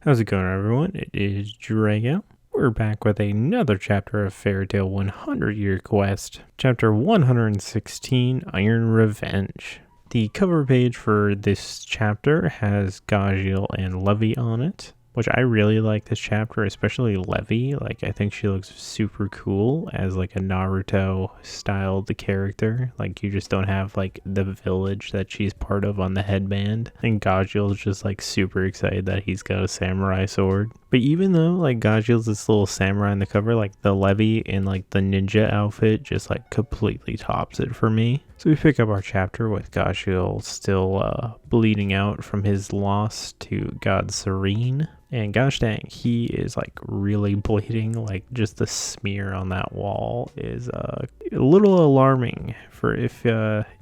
How's it going, everyone? It is Drago. We're back with another chapter of Fairy Tail 100 Year Quest, chapter 116, Iron Revenge. The cover page for this chapter has Gajeel and Levy on it, which I really like this chapter, especially Levy. Like, I think she looks super cool as like a Naruto styled character. Like, you just don't have like the village that she's part of on the headband. And Gajeel's just like super excited that he's got a samurai sword. But even though like Gajeel's this little samurai on the cover, like the Levy in like the ninja outfit just like completely tops it for me. So we pick up our chapter with Gajeel still bleeding out from his loss to God Serene. And gosh dang, he is like really bleeding. Like, just the smear on that wall is a little alarming for if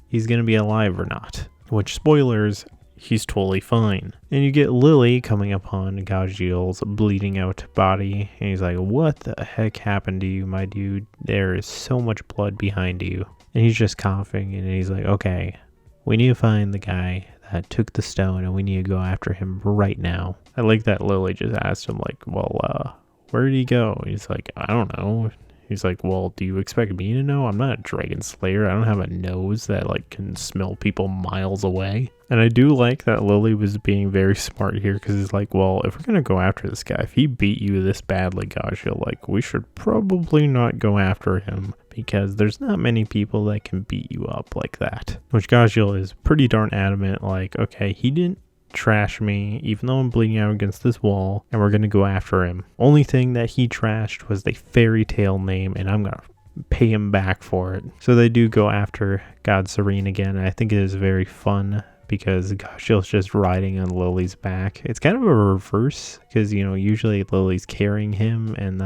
he's gonna be alive or not. Which, spoilers, he's totally fine. And you get Lily coming upon Gajeel's bleeding out body, and he's like, "What the heck happened to you, my dude? There is so much blood behind you." And he's just coughing, and he's like, "Okay, we need to find the guy that took the stone, and we need to go after him right now." I like that Lily just asked him, like, "Well, where did he go?" He's like, "I don't know." He's like, "Well, do you expect me to know? I'm not a dragon slayer. I don't have a nose that like can smell people miles away." And I do like that Lily was being very smart here, because he's like, "Well, if we're gonna go after this guy, if he beat you this badly, Gajeel, like, we should probably not go after him, because there's not many people that can beat you up like that." Which Gajeel is pretty darn adamant, like, okay, he didn't trash me, even though I'm bleeding out against this wall, and we're gonna go after him. Only thing that he trashed was the Fairy Tail name, and I'm gonna pay him back for it. So they do go after God Serene again, and I think it is very fun because Gajeel's just riding on Lily's back. It's kind of a reverse, because, you know, usually Lily's carrying him, and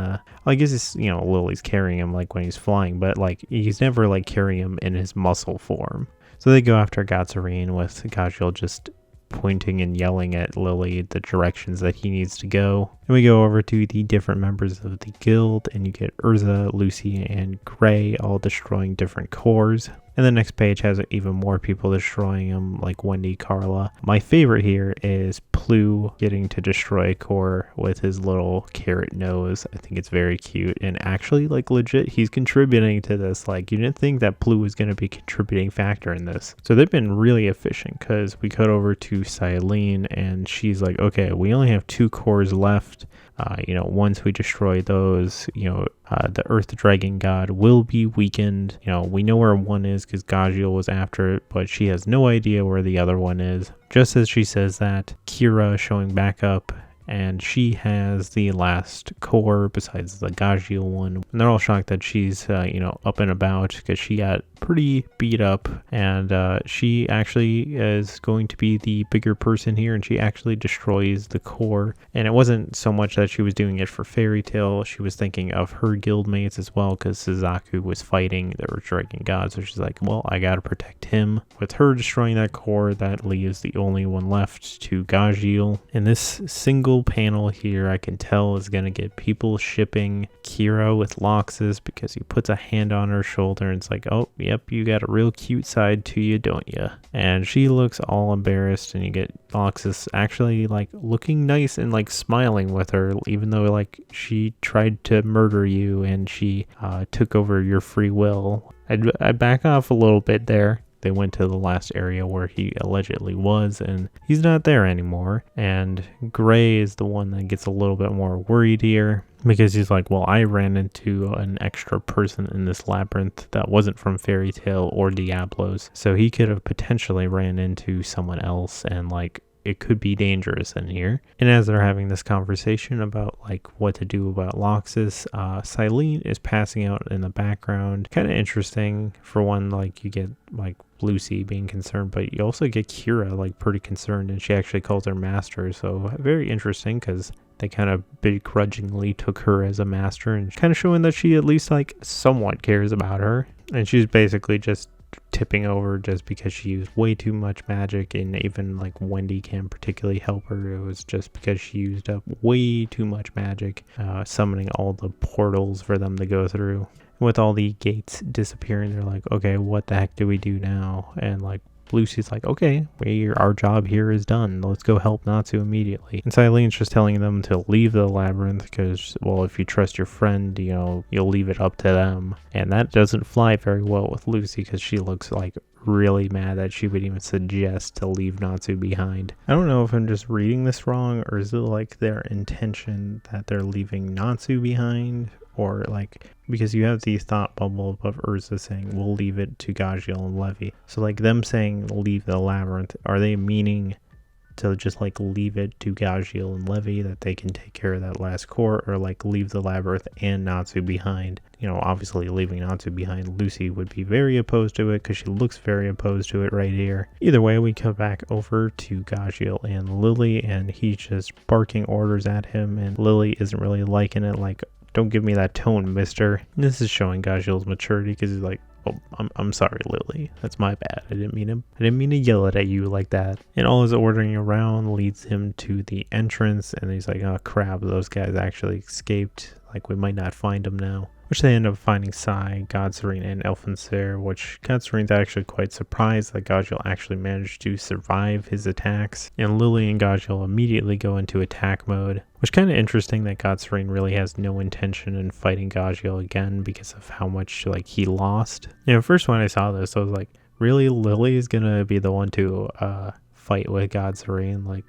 I guess it's, you know, Lily's carrying him like when he's flying, but like he's never like carrying him in his muscle form. So they go after God Serene with Gajeel just pointing and yelling at Lily the directions that he needs to go. And we go over to the different members of the guild, and you get Urza, Lucy, and Gray all destroying different cores. And the next page has even more people destroying them, like Wendy, Carla. My favorite here is Plu getting to destroy a core with his little carrot nose. I think it's very cute, and actually, like, legit, he's contributing to this. Like, you didn't think that Plu was going to be a contributing factor in this. So they've been really efficient, because we cut over to Silene, and she's like, "Okay, we only have 2 cores left. Once we destroy those, the Earth Dragon God will be weakened. We know where one is because Gajeel was after it, but she has no idea where the other one is." Just as she says that, Kira showing back up, and she has the last core besides the Gajeel one. And they're all shocked that she's, up and about, because she got pretty beat up, and she actually is going to be the bigger person here, and she actually destroys the core. And it wasn't so much that she was doing it for Fairy Tail, she was thinking of her guildmates as well, because Suzaku was fighting the Earth Dragon God, so she's like, well, I gotta protect him. With her destroying that core, that leaves the only one left to Gajeel. And this single panel here, I can tell, is gonna get people shipping Kira with Loxus, because he puts a hand on her shoulder and it's like, "Oh, yep, you got a real cute side to you, don't you?" And she looks all embarrassed, and you get Loxus actually like looking nice and like smiling with her, even though like she tried to murder you and she took over your free will. I'd back off a little bit there. They went to the last area where he allegedly was, and he's not there anymore. And Gray is the one that gets a little bit more worried here, because he's like, well, I ran into an extra person in this labyrinth that wasn't from Fairy Tail or Diablos, so he could have potentially ran into someone else, and like, it could be dangerous in here. And as they're having this conversation about like what to do about Loxus, Silene is passing out in the background. Kind of interesting. For one, like, you get like Lucy being concerned, but you also get Kira like pretty concerned, and she actually calls her master. So very interesting, because they kind of begrudgingly took her as a master, and kind of showing that she at least like somewhat cares about her. And she's basically just tipping over just because she used way too much magic, and even like Wendy can't particularly help her. It was just because she used up way too much magic, summoning all the portals for them to go through. With all the gates disappearing, they're like, okay, what the heck do we do now? And like, Lucy's like, okay, our job here is done. Let's go help Natsu immediately. And Cylene's just telling them to leave the labyrinth because, well, if you trust your friend, you'll leave it up to them. And that doesn't fly very well with Lucy because she looks like really mad that she would even suggest to leave Natsu behind. I don't know if I'm just reading this wrong, or is it like their intention that they're leaving Natsu behind, or like, because you have the thought bubble of Urza saying we'll leave it to Gajiel and Levi. So like them saying leave the labyrinth, are they meaning to just like leave it to Gajiel and Levi that they can take care of that last core, or like leave the labyrinth and Natsu behind? Obviously leaving Natsu behind, Lucy would be very opposed to it because she looks very opposed to it right here. Either way, we come back over to Gajiel and Lily, and he's just barking orders at him, and Lily isn't really liking it, like, don't give me that tone, mister. And this is showing Gajiel's maturity because he's like, oh, I'm sorry, Lily. That's my bad. I didn't mean to yell it at you like that. And all his ordering around leads him to the entrance, and he's like, oh crap, those guys actually escaped. Like, we might not find them now. Which they end up finding Sai, Godserene, and Elfenseir, which Godserene's actually quite surprised that Gajiel actually managed to survive his attacks. And Lily and Gajiel immediately go into attack mode, which kind of interesting that Godserene really has no intention in fighting Gajiel again because of how much like he lost. First when I saw this, I was like, really, Lily is gonna be the one to fight with Godserene? Like,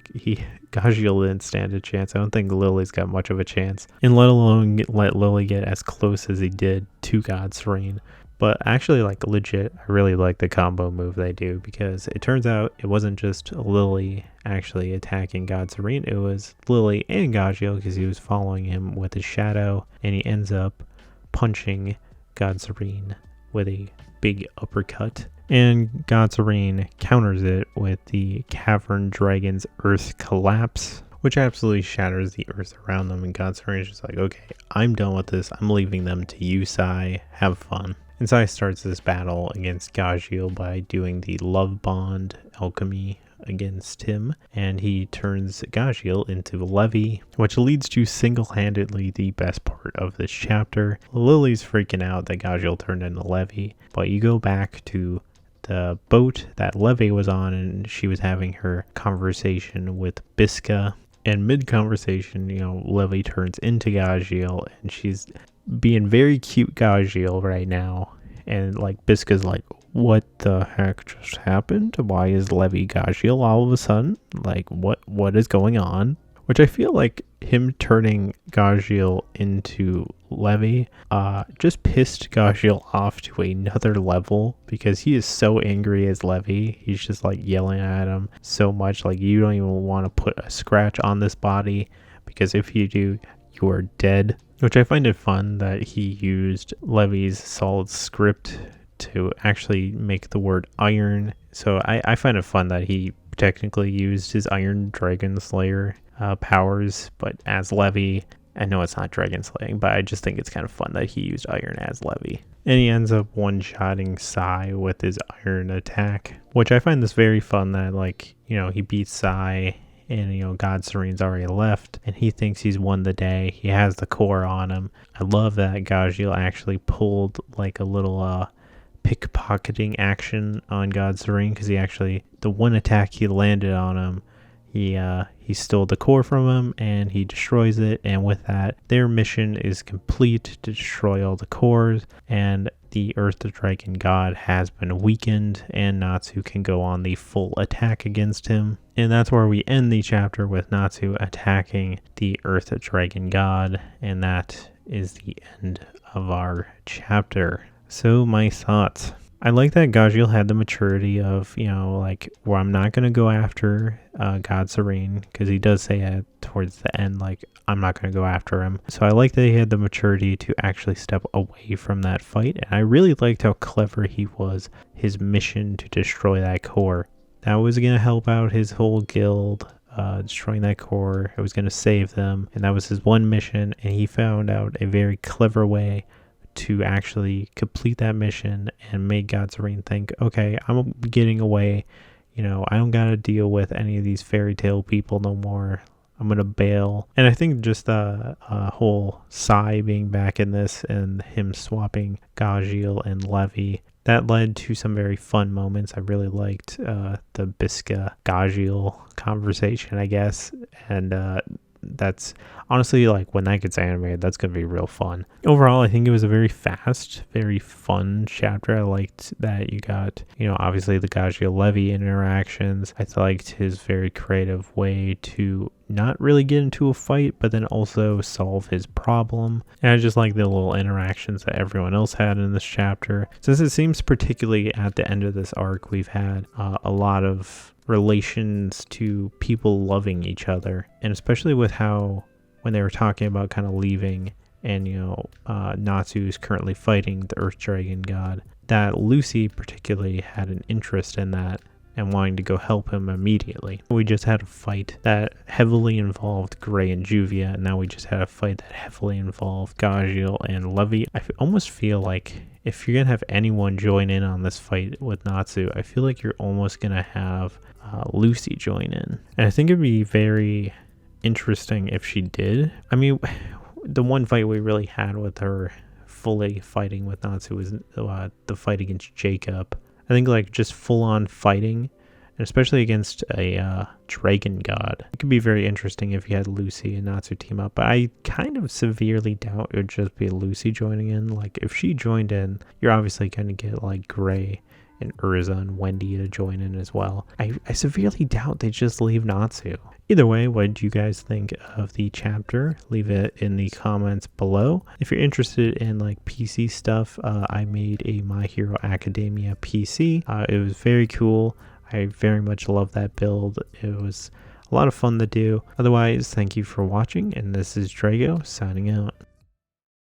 Gajiel didn't stand a chance. I don't think Lily's got much of a chance, and let alone let Lily get as close as he did to Godserene. But actually, like, legit, I really like the combo move they do, because it turns out it wasn't just Lily actually attacking Godserene, it was Lily and Gajiel, because he was following him with his shadow, and he ends up punching Godserene with a big uppercut. And Godserene counters it with the Cavern Dragon's Earth Collapse, which absolutely shatters the earth around them. And Godserene's just like, okay, I'm done with this. I'm leaving them to you, Sai. Have fun. And Sai starts this battle against Gajiel by doing the Love Bond alchemy against him, and he turns Gajiel into Levi, which leads to single-handedly the best part of this chapter. Lily's freaking out that Gajiel turned into Levi, but you go back to the boat that Levi was on, and she was having her conversation with Bisca, and mid-conversation, Levi turns into Gajiel, and she's being very cute Gajiel right now, and like Bisca's like, what the heck just happened? Why is Levi Gajiel all of a sudden? Like, what is going on? Which I feel like him turning Gajiel into Levi just pissed Gajiel off to another level, because he is so angry as Levi. He's just like yelling at him so much, like, you don't even want to put a scratch on this body, because if you do, you are dead. Which I find it fun that he used Levi's solid script to actually make the word iron. So I find it fun that he technically used his Iron Dragon Slayer powers, but as Levi. I know it's not dragon slaying, but I just think it's kind of fun that he used iron as Levi. And he ends up one-shotting Sai with his iron attack, which I find this very fun that, like, he beats Sai, and, Godserene's already left, and he thinks he's won the day. He has the core on him. I love that Gajiel actually pulled, like, a little pickpocketing action on Godserene, because the one attack he landed on him, he stole the core from him, and he destroys it, and with that, their mission is complete to destroy all the cores, and the Earth Dragon God has been weakened, and Natsu can go on the full attack against him. And that's where we end the chapter, with Natsu attacking the Earth Dragon God, and that is the end of our chapter. So my thoughts. I like that Gajiel had the maturity of, where I'm not going to go after Godserene, because he does say it towards the end, like, I'm not going to go after him. So I like that he had the maturity to actually step away from that fight, and I really liked how clever he was, his mission to destroy that core. That was going to help out his whole guild, destroying that core. It was going to save them, and that was his one mission, and he found out a very clever way to actually complete that mission and make Godserene think, okay, I'm getting away. I don't got to deal with any of these fairy tale people no more. I'm going to bail. And I think just the whole Sai being back in this, and him swapping Gajiel and Levi, That led to some very fun moments. I really liked the Bisca Gagiel conversation, I guess, and that's honestly, like, when that gets animated, that's gonna be real fun. Overall, I think it was a very fast, very fun chapter. I liked that you got, obviously the Gagiel Levy interactions. I liked his very creative way to not really get into a fight, but then also solve his problem. And I just like the little interactions that everyone else had in this chapter. Since it seems particularly at the end of this arc, we've had a lot of relations to people loving each other, and especially with how when they were talking about kind of leaving, and Natsu is currently fighting the Earth Dragon God, that Lucy particularly had an interest in that and wanting to go help him immediately. We just had a fight that heavily involved Gray and Juvia, and now we just had a fight that heavily involved Gagiel and Levy. I almost feel like if you're gonna have anyone join in on this fight with Natsu, I feel like you're almost gonna have Lucy join in. And I think it'd be very interesting if she did. I mean, the one fight we really had with her fully fighting with Natsu was the fight against Jacob. I think, like, just full-on fighting, and especially against a dragon god, it could be very interesting if you had Lucy and Natsu team up. But I kind of severely doubt it would just be Lucy joining in. Like, if she joined in, you're obviously going to get, like, Gray and Urza and Wendy to join in as well. I severely doubt they just leave Natsu. Either way, what do you guys think of the chapter? Leave it in the comments below. If you're interested in, like, PC stuff, I made a My Hero Academia PC. It was very cool. I very much love that build. It was a lot of fun to do. Otherwise, thank you for watching, and this is Drago signing out.